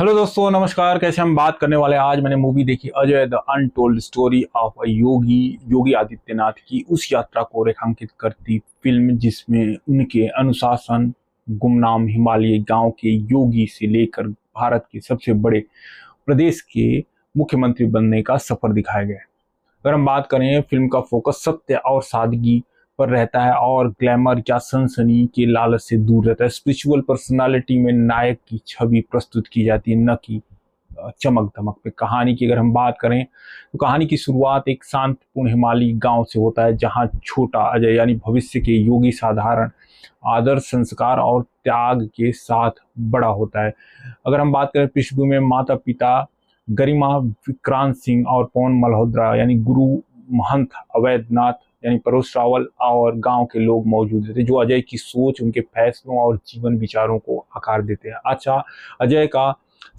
Hello दोस्तों, नमस्कार। कैसे हम बात करने वाले हैं, आज मैंने मूवी देखी Ajay the untold story of a yogi Yogi Adityanath की उस यात्रा को रेखांकित करती फिल्म जिसमें उनके अनुशासन, गुमनाम हिमालयी गांव के योगी से लेकर भारत के सबसे बड़े प्रदेश के मुख्यमंत्री बनने का सफर दिखाया गया है। अगर हम बात करें, फिल्म का फोकस सत्य और सादगी पर रहता है और ग्लैमर या सनसनी के लालच से दूर रहता है। स्पिरिचुअल पर्सनालिटी में नायक की छवि प्रस्तुत की जाती है, न कि चमक धमक पे। कहानी की अगर हम बात करें तो कहानी की शुरुआत एक शांतिपूर्ण हिमालयी गांव से होता है, जहां छोटा अजय यानी भविष्य के योगी साधारण आदर्श, संस्कार और त्याग के साथ बड़ा होता है। अगर हम बात करें पृष्ठभूमि में, माता पिता गरिमा विक्रांत सिंह और पवन मल्होत्रा यानी गुरु महंत अवैधनाथ यानी परोस रावल और गांव के लोग मौजूद थे, जो अजय की सोच, उनके फैसलों और जीवन विचारों को आकार देते हैं। अच्छा, अजय का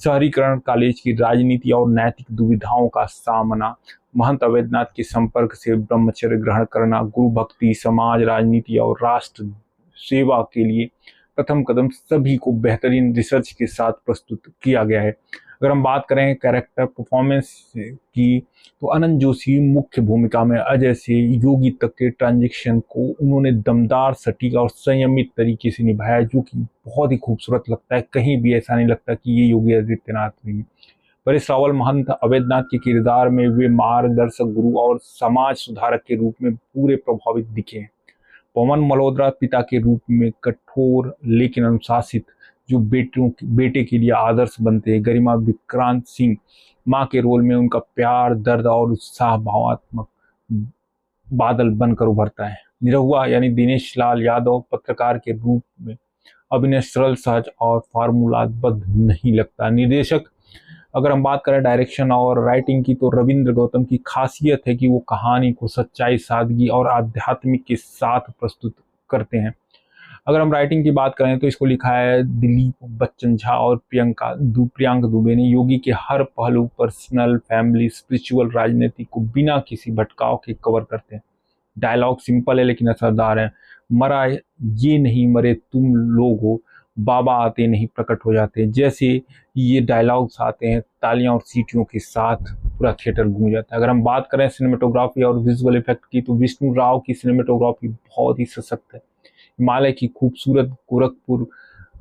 शहरीकरण, कॉलेज की राजनीति और नैतिक दुविधाओं का सामना, महंत अवैधनाथ के संपर्क से ब्रह्मचर्य ग्रहण करना, गुरु भक्ति, समाज, राजनीति और राष्ट्र सेवा के लिए प्रथम कदम, सभी को बेहतरीन रिसर्च के साथ प्रस्तुत किया गया है। अगर हम बात करें कैरेक्टर परफॉर्मेंस की, तो अनंत जोशी मुख्य भूमिका में अजय से योगी तक के ट्रांजेक्शन को उन्होंने दमदार, सटीक और संयमित तरीके से निभाया, जो कि बहुत ही खूबसूरत लगता है। कहीं भी ऐसा नहीं लगता कि ये योगी आदित्यनाथ नहीं है। परेश रावल महंत अवैधनाथ के किरदार में वे मार्गदर्शक, गुरु और समाज सुधारक के रूप में पूरे प्रभावित दिखे हैं। पवन मल्होत्रा पिता के रूप में कठोर लेकिन अनुशासित, जो बेटे के लिए आदर्श बनते हैं। गरिमा विक्रांत सिंह माँ के रोल में उनका प्यार, दर्द और उत्साह भावात्मक बादल बनकर उभरता है। निरहुआ यानी दिनेश लाल यादव पत्रकार के रूप में अभिनय सरल, सहज और फार्मूलाबद्ध नहीं लगता। निर्देशक अगर हम बात करें डायरेक्शन और राइटिंग की, तो रविंद्र गौतम की खासियत है कि वो कहानी को सच्चाई, सादगी और आध्यात्मिक के साथ प्रस्तुत करते हैं। अगर हम राइटिंग की बात करें तो इसको लिखा है दिलीप बच्चन झा और प्रियांक दुबे ने। योगी के हर पहलू, पर्सनल, फैमिली, स्पिरिचुअल, राजनीति को बिना किसी भटकाव के कवर करते हैं। डायलॉग सिंपल है लेकिन असरदार है। मरा ये नहीं, मरे तुम लोग हो, बाबा आते नहीं प्रकट हो जाते। जैसे ये डायलॉग्स आते हैं, तालियां और सीटियों के साथ पूरा थिएटर गूंज जाता है। अगर हम बात करें सिनेमेटोग्राफी और विजुअल इफेक्ट की, तो विष्णु राव की सिनेमेटोग्राफी बहुत ही सशक्त है। हिमालय की खूबसूरत, गोरखपुर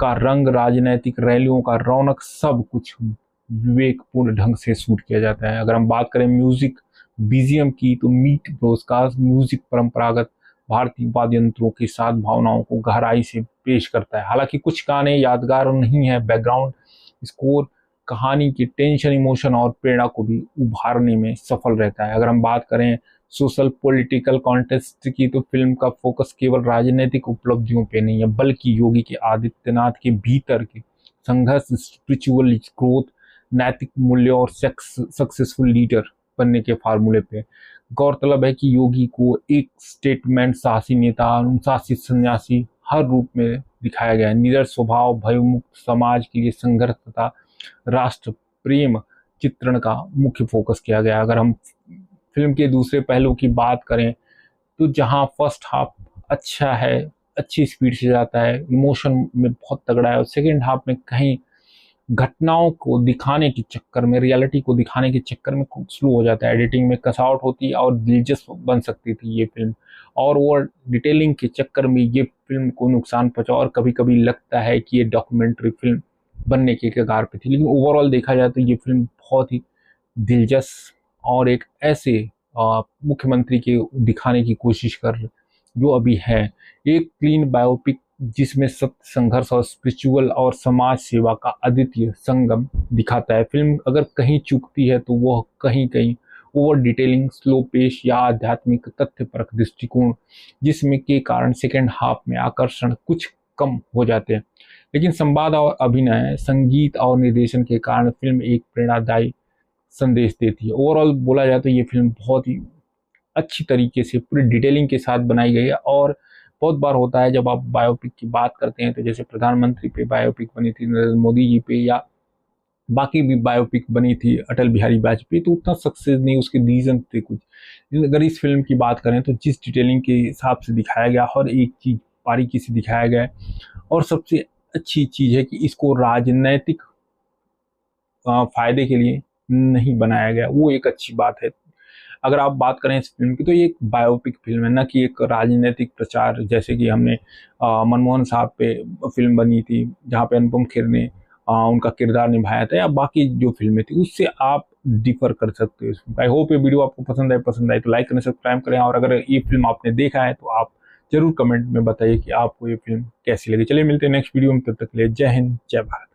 का रंग, राजनैतिक रैलियों का रौनक, सब कुछ विवेकपूर्ण ढंग से शूट किया जाता है। अगर हम बात करें म्यूजिक बीजीएम की, तो मीट ब्रॉडकास्ट म्यूजिक परंपरागत भारतीय वाद्य यंत्रों के साथ भावनाओं को गहराई से पेश करता है। हालांकि कुछ गाने यादगार नहीं है, बैकग्राउंड स्कोर कहानी की टेंशन, इमोशन और प्रेरणा को भी उभारने में सफल रहता है। अगर हम बात करें सोशल पॉलिटिकल कॉन्टेक्स्ट की, तो फिल्म का फोकस केवल राजनीतिक उपलब्धियों पे नहीं है, बल्कि योगी के आदित्यनाथ के भीतर के संघर्ष, स्पिरिचुअल ग्रोथ, नैतिक मूल्य और सक्सेसफुल लीडर बनने के फार्मूले पे। गौरतलब है कि योगी को एक स्टेटमेंट, साहसी नेता, अनुशासित सन्यासी हर रूप में दिखाया गया है। निडर स्वभाव, भयमुक्त समाज के लिए संघर्ष तथा राष्ट्र प्रेम चित्रण का मुख्य फोकस किया गया। अगर हम फिल्म के दूसरे पहलू की बात करें, तो जहां फर्स्ट हाफ अच्छा है, अच्छी स्पीड से जाता है, इमोशन में बहुत तगड़ा है, और सेकेंड हाफ में कहीं घटनाओं को दिखाने के चक्कर में, रियलिटी को दिखाने के चक्कर में खूब स्लो हो जाता है। एडिटिंग में कसआउट होती है और दिलचस्प बन सकती थी ये फिल्म, और वो डिटेलिंग के चक्कर में ये फिल्म को नुकसान पहुंचा, और कभी कभी लगता है कि ये डॉक्यूमेंट्री फिल्म बनने के कगार पे थी। लेकिन ओवरऑल देखा जाए तो ये फिल्म बहुत ही दिलचस्प और एक ऐसे मुख्यमंत्री के दिखाने की कोशिश कर जो अभी है, एक क्लीन बायोपिक जिसमें सत्य, संघर्ष और स्पिरिचुअल और समाज सेवा का अद्वितीय संगम दिखाता है। फिल्म अगर कहीं चूकती है तो वह कहीं कहीं ओवर डिटेलिंग, स्लो पेश या आध्यात्मिक तथ्यपरक दृष्टिकोण, जिसमें के कारण सेकेंड हाफ में आकर्षण कुछ कम हो जाते हैं। लेकिन संवाद और अभिनय, संगीत और निर्देशन के कारण फिल्म एक प्रेरणादायी संदेश देती है। ओवरऑल बोला जाए तो ये फिल्म बहुत ही अच्छी तरीके से पूरी डिटेलिंग के साथ बनाई गई है। और बहुत बार होता है जब आप बायोपिक की बात करते हैं, तो जैसे प्रधानमंत्री पे बायोपिक बनी थी नरेंद्र मोदी जी पे, या बाकी भी बायोपिक बनी थी अटल बिहारी वाजपेयी, तो उतना सक्सेस नहीं, उसके रीजन थे कुछ। अगर इस फिल्म की बात करें तो जिस डिटेलिंग के हिसाब से दिखाया गया, हर एक चीज बारीकी से दिखाया गया है। और सबसे अच्छी चीज है कि इसको राजनैतिक फायदे के लिए नहीं बनाया गया, वो एक अच्छी बात है। अगर आप बात करें इस फिल्म की तो ये एक बायोपिक फिल्म है, ना कि एक राजनीतिक प्रचार, जैसे कि हमने मनमोहन साहब पे फिल्म बनी थी जहाँ पे अनुपम खेर ने उनका किरदार निभाया था, या बाकी जो फिल्में थी उससे आप डिफर कर सकते हो इसमें। आई होप ये वीडियो आपको पसंद आए तो लाइक करें, सब्सक्राइब करें, और अगर ये फिल्म आपने देखा है तो आप जरूर कमेंट में बताइए कि आपको ये फिल्म कैसी लगी। चलिए मिलते हैं नेक्स्ट वीडियो में, तब तक के लिए जय हिंद जय भारत।